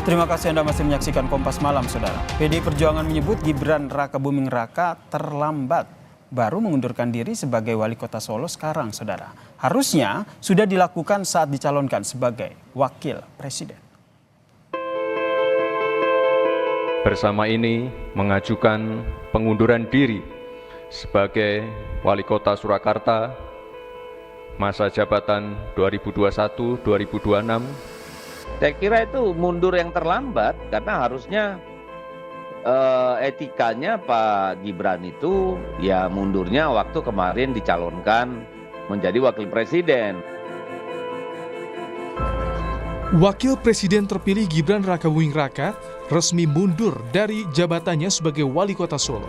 Terima kasih Anda masih menyaksikan Kompas Malam, Saudara. PDI Perjuangan menyebut Gibran Rakabuming Raka terlambat baru mengundurkan diri sebagai wali kota Solo sekarang, Saudara. Harusnya sudah dilakukan saat dicalonkan sebagai wakil presiden. Bersama ini mengajukan pengunduran diri sebagai wali kota Surakarta masa jabatan 2021-2026. Saya kira itu mundur yang terlambat karena harusnya etikanya Pak Gibran itu ya mundurnya waktu kemarin dicalonkan menjadi wakil presiden. Wakil Presiden terpilih Gibran Rakabuming Raka resmi mundur dari jabatannya sebagai wali kota Solo.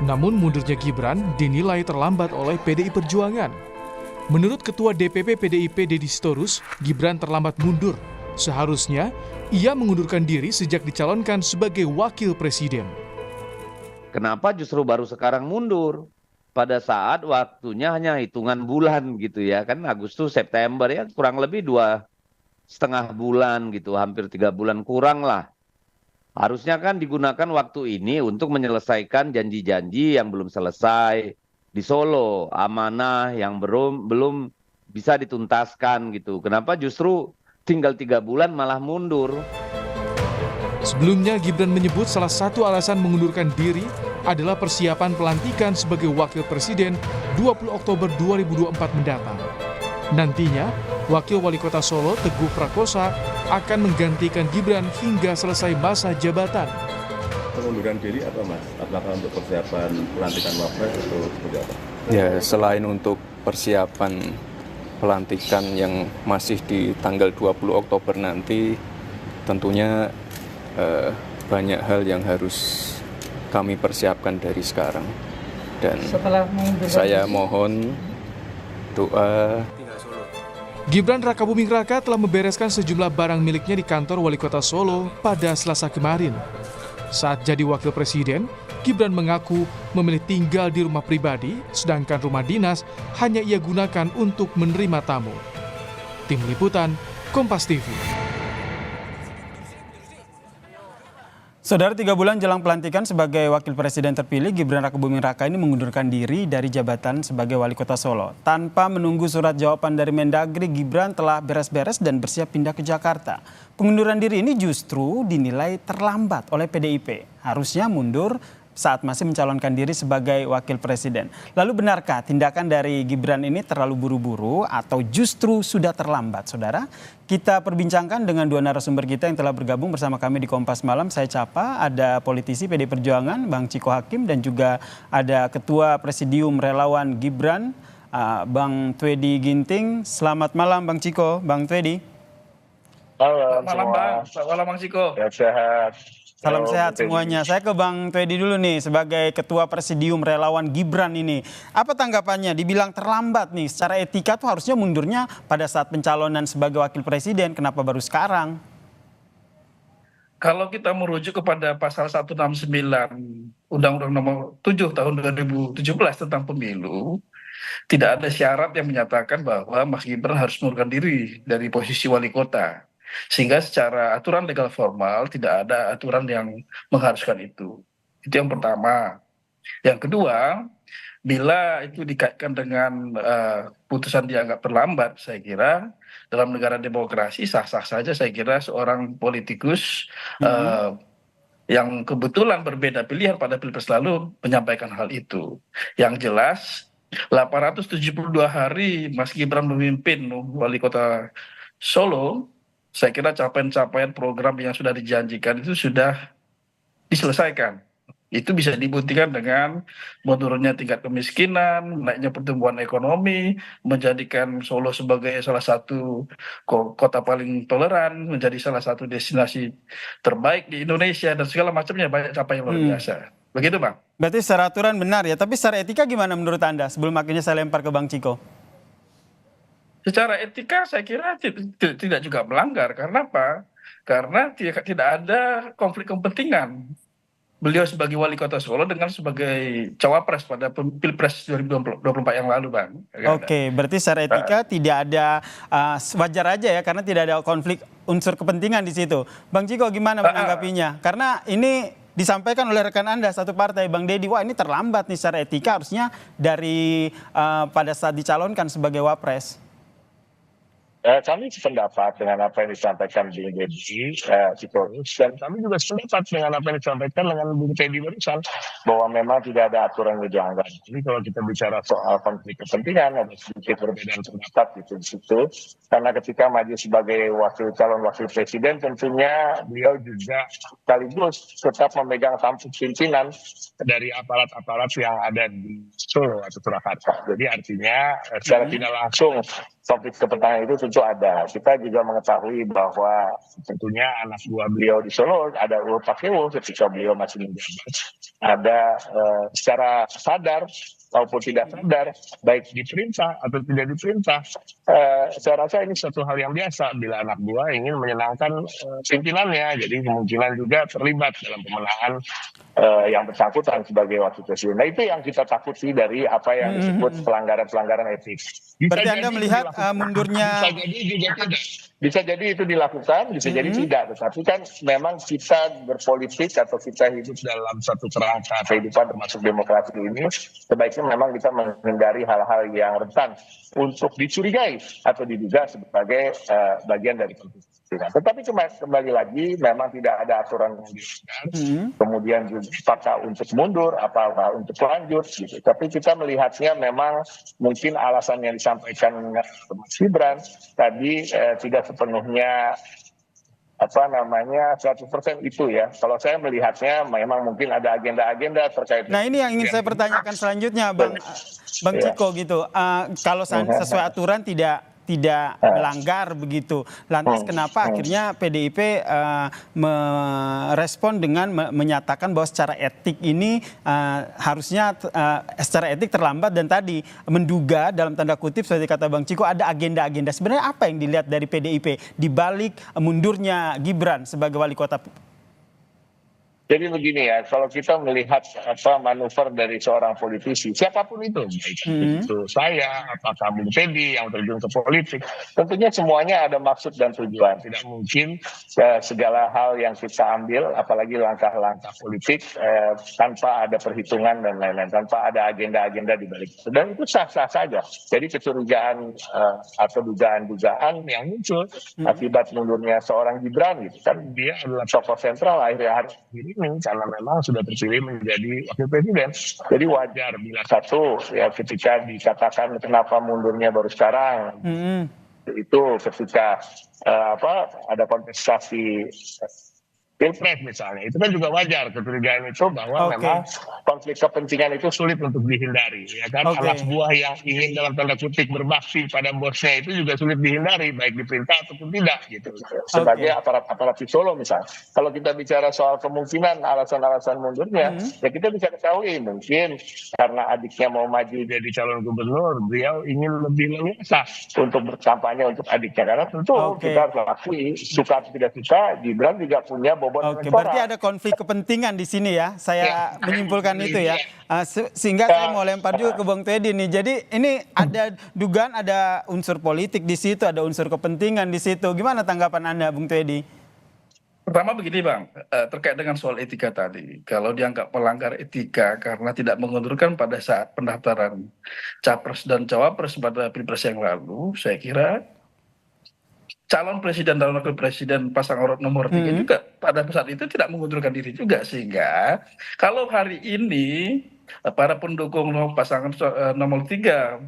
Namun mundurnya Gibran dinilai terlambat oleh PDI Perjuangan. Menurut Ketua DPP PDIP Deddy Sitorus, Gibran terlambat mundur. Seharusnya ia mengundurkan diri sejak dicalonkan sebagai wakil presiden. Kenapa justru baru sekarang mundur? Pada saat waktunya hanya hitungan bulan gitu ya, kan Agustus September ya, kurang lebih 2,5 bulan gitu, hampir 3 bulan kurang lah. Harusnya kan digunakan waktu ini untuk menyelesaikan janji-janji yang belum selesai di Solo, amanah yang belum bisa dituntaskan gitu. Kenapa justru tinggal 3 bulan malah mundur? Sebelumnya Gibran menyebut salah satu alasan mengundurkan diri adalah persiapan pelantikan sebagai wakil presiden 20 Oktober 2024 mendatang. Nantinya, wakil wali kota Solo Teguh Prakosa akan menggantikan Gibran hingga selesai masa jabatan. Pengunduran diri apa Mas? Apakah untuk persiapan pelantikan wapres atau seperti apa? Ya, selain untuk persiapan pelantikan yang masih di tanggal 20 Oktober nanti, tentunya banyak hal yang harus kami persiapkan dari sekarang. Dan saya mohon doa. Gibran Rakabuming Raka telah membereskan sejumlah barang miliknya di kantor wali kota Solo pada Selasa kemarin. Saat jadi wakil presiden, Gibran mengaku memilih tinggal di rumah pribadi, sedangkan rumah dinas hanya ia gunakan untuk menerima tamu. Tim Liputan, Kompas TV. Saudara, 3 bulan jelang pelantikan sebagai wakil presiden terpilih, Gibran Rakabuming Raka ini mengundurkan diri dari jabatan sebagai wali kota Solo. Tanpa menunggu surat jawaban dari Mendagri, Gibran telah beres-beres dan bersiap pindah ke Jakarta. Pengunduran diri ini justru dinilai terlambat oleh PDIP. Harusnya mundur saat masih mencalonkan diri sebagai wakil presiden. Lalu benarkah tindakan dari Gibran ini terlalu buru-buru atau justru sudah terlambat, Saudara? Kita perbincangkan dengan 2 narasumber kita yang telah bergabung bersama kami di Kompas Malam. Saya Capa, ada politisi PD Perjuangan, Bang Ciko Hakim, dan juga ada Ketua Presidium Relawan Gibran, Bang Twedi Ginting. Selamat malam Bang Ciko, Bang Twedi. Selamat malam Bang, selamat malam Bang Ciko. Sehat. Salam sehat semuanya. Saya ke Bang Twedi dulu nih sebagai Ketua Presidium Relawan Gibran ini. Apa tanggapannya? Dibilang terlambat nih. Secara etika tuh harusnya mundurnya pada saat pencalonan sebagai wakil presiden. Kenapa baru sekarang? Kalau kita merujuk kepada pasal 169 Undang-Undang Nomor 7 Tahun 2017 tentang pemilu, tidak ada syarat yang menyatakan bahwa Mas Gibran harus mengundurkan diri dari posisi wali kota. Sehingga secara aturan legal formal tidak ada aturan yang mengharuskan itu. Itu yang pertama. Yang kedua, bila itu dikaitkan dengan putusan dianggap terlambat, saya kira dalam negara demokrasi sah-sah saja. Saya kira seorang politikus yang kebetulan berbeda pilihan pada pilpres lalu menyampaikan hal itu. Yang jelas 872 hari Mas Gibran memimpin wali kota Solo, saya kira capaian-capaian program yang sudah dijanjikan itu sudah diselesaikan. Itu bisa dibuktikan dengan menurunnya tingkat kemiskinan, naiknya pertumbuhan ekonomi, menjadikan Solo sebagai salah satu kota paling toleran, menjadi salah satu destinasi terbaik di Indonesia, dan segala macamnya, banyak capaian luar biasa. Begitu Bang. Berarti secara aturan benar ya, tapi secara etika gimana menurut Anda? Sebelum akhirnya saya lempar ke Bang Ciko. Secara etika saya kira tidak juga melanggar. Karena apa? Karena tidak ada konflik kepentingan. beliau sebagai wali kota Solo dengan sebagai cawapres pada Pilpres 2024 yang lalu, Bang. Oke, berarti secara etika tidak ada, wajar aja ya, karena tidak ada konflik unsur kepentingan di situ. Bang Ciko gimana menanggapinya? Karena ini disampaikan oleh rekan Anda satu partai, Bang Deddy, wah ini terlambat nih secara etika, harusnya dari pada saat dicalonkan sebagai wapres. Kami sependapat dengan apa yang disampaikan Bung Deddy Sitorus, dan kami juga sependapat dengan apa yang disampaikan dengan Bung Teddy barusan, bahwa memang tidak ada aturan yang dilanggar. Jadi kalau kita bicara soal konflik kepentingan, ada sedikit perbedaan pendapat di situ. Karena ketika maju sebagai calon wakil presiden, tentunya beliau juga sekaligus tetap memegang tampuk pimpinan dari aparat-aparat yang ada di Solo atau Surakarta. Jadi artinya secara tidak langsung konflik kepentingan itu tentu ada. Kita juga mengetahui bahwa tentunya anak buah beliau di Solo, ada Ulf Pakewo ketika beliau masih menjabat, ada secara sadar maupun tidak sadar, baik diperintah atau tidak diperintah, saya rasa ini suatu hal yang biasa bila anak buah ingin menyenangkan pimpinannya. Jadi kemungkinan juga terlibat dalam pemenangan yang bersangkutan sebagai wakil presiden. Nah itu yang kita takuti dari apa yang disebut pelanggaran-pelanggaran etik. Berarti Anda melihat mundurnya... Bisa jadi itu dilakukan, bisa jadi tidak. Tetapi kan memang kita berpolitik atau kita hidup dalam satu kerangka kehidupan termasuk demokrasi ini, sebaiknya memang kita menghindari hal-hal yang rentan untuk dicurigai atau diduga sebagai bagian dari politik. Tetapi kembali lagi memang tidak ada aturan yang dilanggar, kemudian juga apakah untuk mundur, apakah untuk lanjut gitu. Tapi kita melihatnya memang mungkin alasan yang disampaikan Mas Gibran tadi tidak sepenuhnya 100% itu ya. Kalau saya melihatnya memang mungkin ada agenda-agenda terkait. Nah ini yang ingin saya pertanyakan selanjutnya, Bang Ciko gitu. Kalau sesuai aturan tidak melanggar begitu. Lantas kenapa akhirnya PDIP merespon dengan menyatakan bahwa secara etik ini harusnya secara etik terlambat, dan tadi menduga dalam tanda kutip seperti kata Bang Ciko ada agenda-agenda. Sebenarnya apa yang dilihat dari PDIP di balik mundurnya Gibran sebagai wali kota? Jadi begini ya, kalau kita melihat manuver dari seorang politisi, siapapun itu, baik itu saya, apakah Bung Teddy yang terjun ke politik, tentunya semuanya ada maksud dan tujuan. Tidak mungkin segala hal yang kita ambil, apalagi langkah-langkah politik, tanpa ada perhitungan dan lain-lain, tanpa ada agenda-agenda di balik itu. Dan itu sah-sah saja. Jadi kecurigaan atau dugaan-dugaan yang muncul akibat mundurnya seorang Gibran, gitu kan, dia adalah tokoh sentral akhir-akhir ini, karena memang sudah terpilih menjadi wakil presiden. Jadi wajar bila ketika dikatakan kenapa mundurnya baru sekarang, itu ketika ada kontestasi Pilpres misalnya, itu kan juga wajar kecurigaan itu bahwa memang konflik kepentingan itu sulit untuk dihindari, ya kan? Anak buah yang ingin dalam tanda kutip berbakti pada bosnya itu juga sulit dihindari, baik diperintah ataupun tidak gitu. Sebagai aparat di Solo misalnya. Kalau kita bicara soal kemungkinan alasan-alasan mundurnya, ya kita bisa ketahui mungkin karena adiknya mau maju jadi calon gubernur, beliau ingin lebih leluasa untuk berkampanye untuk adiknya, karena tentu kita harus akui suka atau tidak suka, Gibran juga punya berarti ada konflik kepentingan di sini ya. Saya menyimpulkan itu ya. Sehingga saya mau lempar juga ke Bang Teddy nih. Jadi ini ada dugaan ada unsur politik di situ, ada unsur kepentingan di situ. Gimana tanggapan Anda, Bung Teddy? Pertama begini, Bang, terkait dengan soal etika tadi. Kalau dianggap melanggar etika karena tidak mengundurkan pada saat pendaftaran capres dan cawapres pada Pilpres yang lalu, saya kira calon presiden dan wakil presiden pasangan nomor 3 juga pada saat itu tidak mengundurkan diri juga, sehingga kalau hari ini para pendukung pasangan nomor 3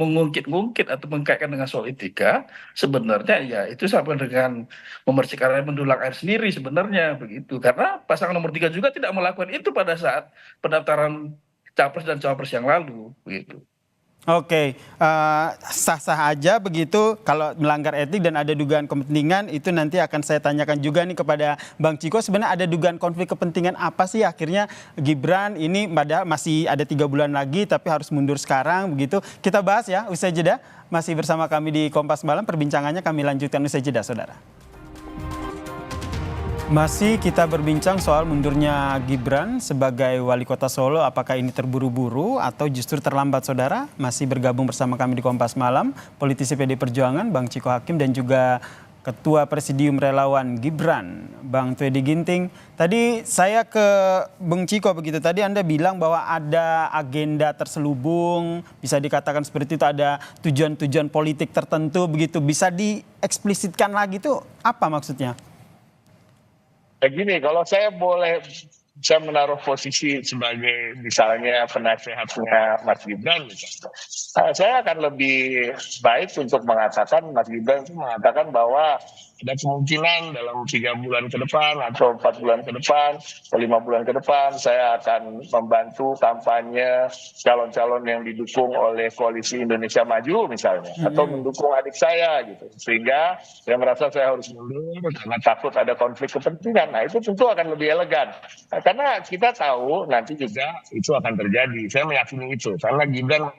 mengungkit-ungkit atau mengkaitkan dengan soal etika, sebenarnya ya itu sama dengan memercikan air mendulang air sendiri sebenarnya begitu, karena pasangan nomor 3 juga tidak melakukan itu pada saat pendaftaran capres dan cawapres yang lalu begitu. Sah-sah aja begitu. Kalau melanggar etik dan ada dugaan kepentingan, itu nanti akan saya tanyakan juga nih kepada Bang Ciko. Sebenarnya ada dugaan konflik kepentingan apa sih akhirnya Gibran ini padahal masih ada 3 bulan lagi tapi harus mundur sekarang begitu. Kita bahas ya usai jeda. Masih bersama kami di Kompas Malam, perbincangannya kami lanjutkan usai jeda, saudara. Masih kita berbincang soal mundurnya Gibran sebagai wali kota Solo. Apakah ini terburu-buru atau justru terlambat, saudara? Masih bergabung bersama kami di Kompas Malam, politisi PD Perjuangan Bang Ciko Hakim dan juga Ketua Presidium Relawan Gibran, Bang Twedy Ginting. Tadi saya ke Bang Ciko begitu. Tadi Anda bilang bahwa ada agenda terselubung, bisa dikatakan seperti itu, ada tujuan-tujuan politik tertentu begitu. Bisa dieksplisitkan lagi tuh apa maksudnya? Begini, kalau saya boleh, saya menaruh posisi sebagai misalnya penasehatnya Mas Gibran, saya akan lebih baik untuk mengatakan, Mas Gibran itu mengatakan bahwa ada kemungkinan dalam 3 bulan ke depan atau 4 bulan ke depan atau 5 bulan ke depan saya akan membantu kampanye calon-calon yang didukung oleh Koalisi Indonesia Maju misalnya, atau mendukung adik saya gitu, sehingga saya merasa saya harus mundur karena takut ada konflik kepentingan. Nah, itu tentu akan lebih elegan, karena kita tahu nanti juga itu akan terjadi. Saya meyakini itu karena Gibran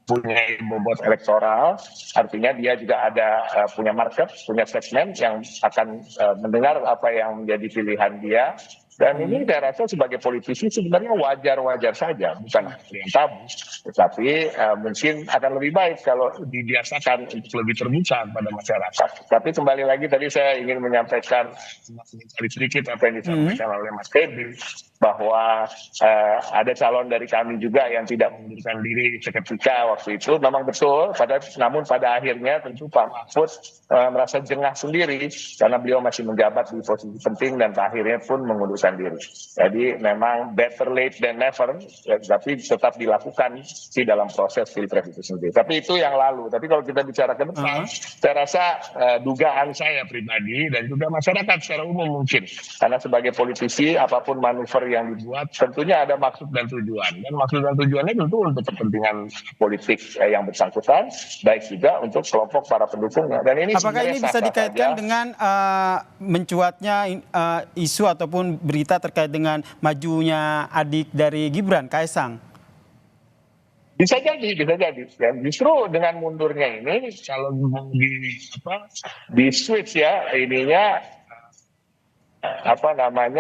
punya bobot elektoral, artinya dia juga ada punya market, punya segmen yang akan mendengar apa yang menjadi pilihan dia. Dan ini saya rasa sebagai politisi sebenarnya wajar-wajar saja, bukan yang tabu, tetapi mungkin akan lebih baik kalau dibiasakan untuk lebih terbuka pada masyarakat. Tapi kembali lagi tadi saya ingin menyampaikan sedikit apa yang disampaikan oleh Mas Teddy, bahwa ada calon dari kami juga yang tidak mengundurkan diri seketika waktu itu. Memang betul, namun pada akhirnya tentu Pak Mahfud merasa jengah sendiri karena beliau masih menjabat di posisi penting dan akhirnya pun mengundurkan diri. Jadi memang better late than never, ya, tapi tetap dilakukan di dalam proses pilpres itu sendiri. Tapi itu yang lalu. Tapi kalau kita bicara ke depan, saya rasa dugaan saya pribadi dan juga masyarakat secara umum mungkin, karena sebagai politisi apapun manuver yang dibuat tentunya ada maksud dan tujuan, dan maksud dan tujuannya tentu untuk kepentingan politik yang bersangkutan, baik juga untuk kelompok para pendukungnya. Dan ini apakah ini bisa dikaitkan dengan mencuatnya isu ataupun berita terkait dengan majunya adik dari Gibran, Kaesang? Bisa jadi, bisa jadi. Dan justru dengan mundurnya ini, kalau di switch ya ininya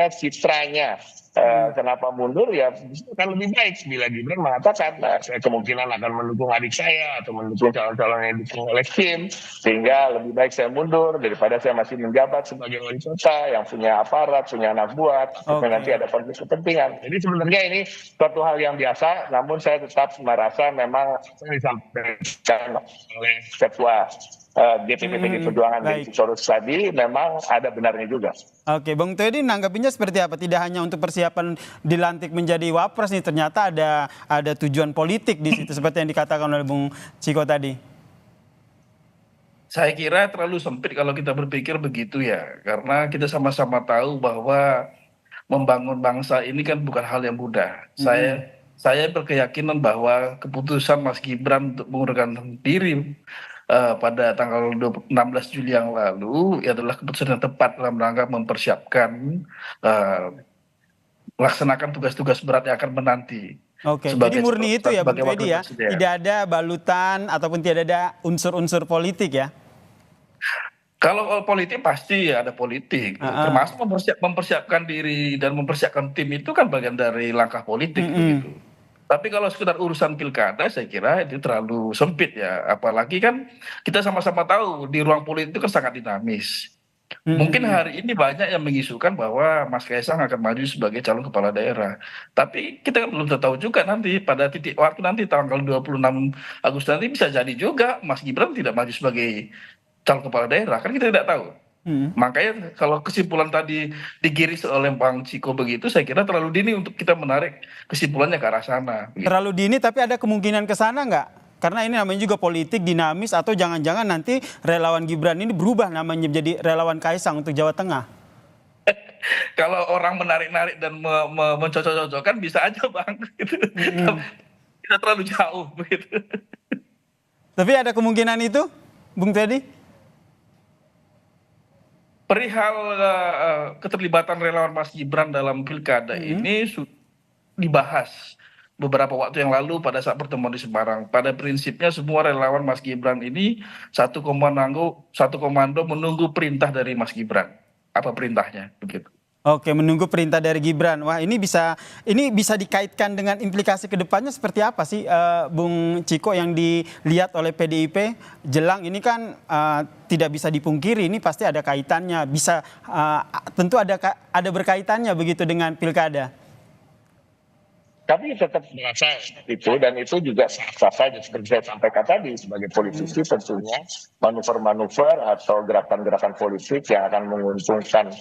citranya. Kenapa mundur ya akan lebih baik bila Gibran mengatakan saya kemungkinan akan mendukung adik saya atau mendukung calon-calon yang didukung oleh Kim, sehingga lebih baik saya mundur daripada saya masih menjabat sebagai wali kota yang punya aparat, punya anak buah, nanti ada konflik kepentingan. Jadi sebenarnya ini suatu hal yang biasa, namun saya tetap merasa memang disampaikan oleh Ketua DPP PD Perjuangan di Sorus tadi memang ada benarnya juga. Oke, Bang Twedy nanggapinya seperti apa? Tidak hanya untuk persiapan dilantik menjadi wapres nih, ternyata ada tujuan politik di situ seperti yang dikatakan oleh Bung Ciko tadi. Saya kira terlalu sempit kalau kita berpikir begitu ya, karena kita sama-sama tahu bahwa membangun bangsa ini kan bukan hal yang mudah. Saya berkeyakinan bahwa keputusan Mas Gibran untuk mengundurkan diri pada tanggal 16 Juli yang lalu adalah keputusan yang tepat dalam rangka mempersiapkan melaksanakan tugas-tugas berat yang akan menanti. Oke, jadi murni itu ya Bang Twedy ya, tidak ada balutan ataupun tidak ada unsur-unsur politik ya? Kalau politik pasti ada politik, termasuk mempersiapkan diri dan mempersiapkan tim itu kan bagian dari langkah politik begitu. Tapi kalau sekedar urusan pilkada saya kira itu terlalu sempit ya. Apalagi kan kita sama-sama tahu di ruang politik itu kan sangat dinamis. Mungkin hari ini banyak yang mengisukan bahwa Mas Kaesang akan maju sebagai calon kepala daerah. Tapi kita kan belum tahu juga nanti pada titik waktu nanti tanggal 26 Agustus nanti bisa jadi juga Mas Gibran tidak maju sebagai calon kepala daerah. Kan kita tidak tahu. Makanya kalau kesimpulan tadi digiris oleh Bang Ciko begitu, saya kira terlalu dini untuk kita menarik kesimpulannya ke arah sana. Begitu. Terlalu dini, tapi ada kemungkinan ke sana nggak? Karena ini namanya juga politik dinamis, atau jangan-jangan nanti relawan Gibran ini berubah namanya menjadi relawan Kaesang untuk Jawa Tengah? Kalau orang menarik-narik dan mencocok-cocokkan bisa aja Bang. Gitu. Kita terlalu jauh begitu. Tapi ada kemungkinan itu, Bung Twedy? Perihal keterlibatan relawan Mas Gibran dalam pilkada ini dibahas beberapa waktu yang lalu pada saat pertemuan di Semarang. Pada prinsipnya semua relawan Mas Gibran ini satu komando menunggu perintah dari Mas Gibran. apa perintahnya begitu. Oke, menunggu perintah dari Gibran. Wah, ini bisa dikaitkan dengan implikasi kedepannya seperti apa sih, Bung Ciko, yang dilihat oleh PDIP jelang ini kan tidak bisa dipungkiri, ini pasti ada kaitannya, bisa tentu ada berkaitannya begitu dengan pilkada. Kami tetap merasa itu, dan itu juga sah-sah saja seperti saya sampaikan tadi, sebagai politisi tentunya manuver-manuver atau gerakan-gerakan politik yang akan menguntungkan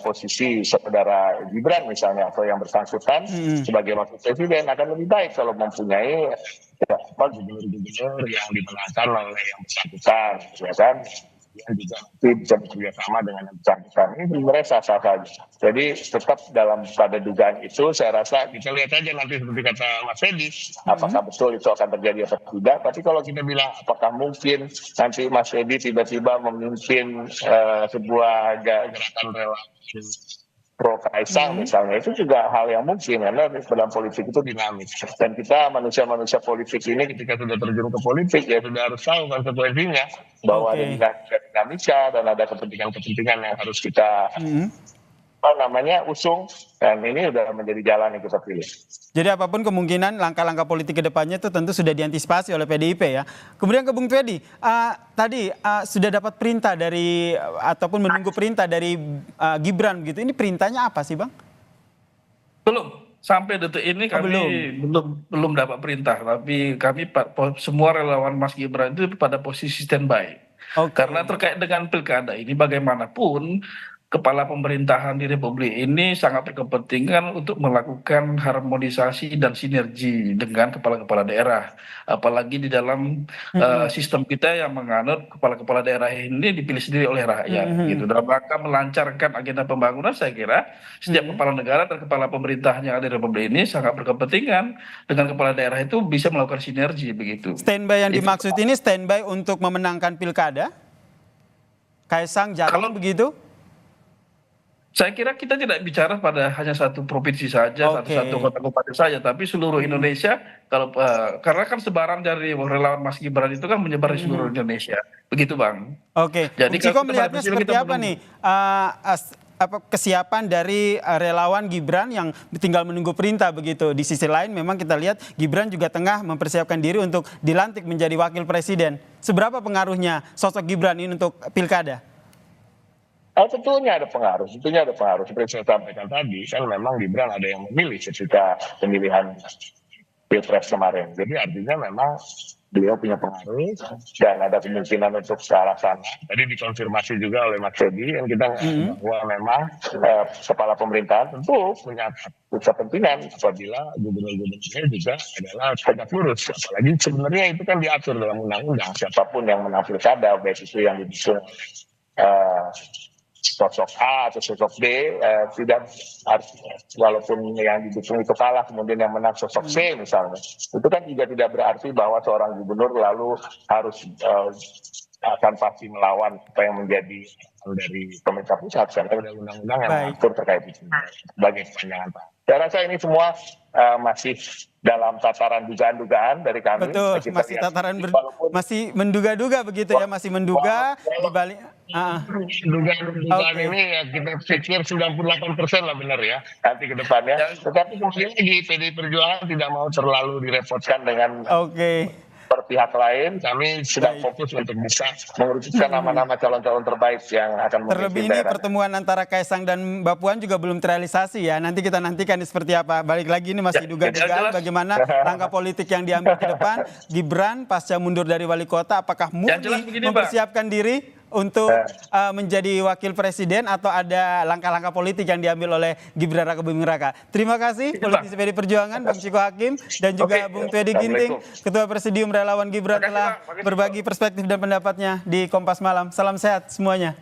posisi saudara Gibran misalnya atau yang bersangkutan sebagai wakil presiden akan lebih baik kalau mempunyai gubernur-gubernur yang dimenangkan oleh yang bersangkutan, ya kan? Yang juga nanti bisa bekerja sama dengan yang bersangkutan. Ini sebenarnya sah-sah saja. Jadi tetap pada dugaan itu, saya rasa kita lihat aja nanti seperti kata Mas Edi, apakah betul itu akan terjadi atau tidak. Tapi kalau kita bilang apakah mungkin nanti Mas Edi tiba-tiba memimpin sebuah gerakan relawan pro Kaisang misalnya, itu juga hal yang mungkin karena dalam politik itu dinamis, dan kita manusia-manusia politik ini ketika sudah terjun ke politik ya sudah harus tahu konsekuensinya bahwa ada dinamika dan ada kepentingan-kepentingan yang harus kita usung, dan ini sudah menjadi jalan yang kita pilih. Jadi apapun kemungkinan langkah-langkah politik ke depannya itu tentu sudah diantisipasi oleh PDIP ya. Kemudian ke Bung Twedi, tadi sudah dapat perintah dari ataupun menunggu perintah dari Gibran begitu. Ini perintahnya apa sih, Bang? Belum. Sampai detik ini kami belum dapat perintah, tapi kami semua relawan Mas Gibran itu pada posisi standby. Karena terkait dengan pilkada ini bagaimanapun kepala pemerintahan di Republik ini sangat berkepentingan untuk melakukan harmonisasi dan sinergi dengan kepala-kepala daerah. Apalagi di dalam sistem kita yang menganut kepala-kepala daerah ini dipilih sendiri oleh rakyat. Gitu. Dalam rangka melancarkan agenda pembangunan, saya kira setiap kepala negara dan kepala pemerintahnya di Republik ini sangat berkepentingan dengan kepala daerah itu bisa melakukan sinergi begitu. Standby yang dimaksud ini standby untuk memenangkan pilkada? Kaisang Jateng begitu? Saya kira kita tidak bicara pada hanya satu provinsi saja, satu kota kabupaten saja, tapi seluruh Indonesia. Karena kan sebaran dari relawan Mas Gibran itu kan menyebar di seluruh Indonesia, begitu Bang. Jadi Bung Ciko melihatnya seperti apa nih kesiapan dari relawan Gibran yang tinggal menunggu perintah begitu. Di sisi lain memang kita lihat Gibran juga tengah mempersiapkan diri untuk dilantik menjadi wakil presiden. Seberapa pengaruhnya sosok Gibran ini untuk pilkada? Tentunya ada pengaruh. Seperti saya sampaikan tadi, kan memang Gibran ada yang memilih ketika pemilihan Pilpres kemarin. Jadi artinya memang beliau punya pengaruh dan ada kemungkinan untuk ke arah sana. Tadi dikonfirmasi juga oleh Mas Edi, yang kita bahwa memang kepala pemerintahan tentu punya kepentingan apabila gubernur-gubernurnya juga adalah tegak lurus. Apalagi sebenarnya itu kan diatur dalam undang-undang, siapapun yang menang pilkada, baik itu yang didukung sosok A atau sosok B, tidak harus, walaupun yang didukung itu kalah kemudian yang menang sosok C misalnya, itu kan juga tidak berarti bahwa seorang gubernur lalu harus akan pasti melawan apa yang menjadi dari pemerintah pusat, karena ada undang-undang yang mengatur terkait itu sebagai kepanjangan Pak. Saya rasa ini semua masih dalam tataran dugaan-dugaan dari kami. Betul, masih tataran masih menduga-duga begitu ya, masih menduga di balik dugaan ini ya kita pikir 98% lah benar ya nanti ke depannya. Tetapi kemudian lagi PDI Perjuangan tidak mau terlalu direpotkan dengan pihak lain. Kami sedang fokus untuk bisa mengerucutkan nama-nama calon-calon terbaik yang akan memimpin terlebih ini daerah. Pertemuan antara Kaisang dan Mbak Puan juga belum terrealisasi ya. Nanti kita nantikan seperti apa. Balik lagi ini masih duga-dugaan bagaimana langkah politik yang diambil ke depan. Gibran pasca mundur dari wali kota, apakah murni mempersiapkan diri untuk menjadi wakil presiden atau ada langkah-langkah politik yang diambil oleh Gibran Rakabuming Raka. Terima kasih politisi PDI Perjuangan Bang Ciko Hakim dan juga Bung Twedi Ginting, Ketua Presidium Relawan Gibran telah berbagi perspektif dan pendapatnya di Kompas Malam. Salam sehat semuanya.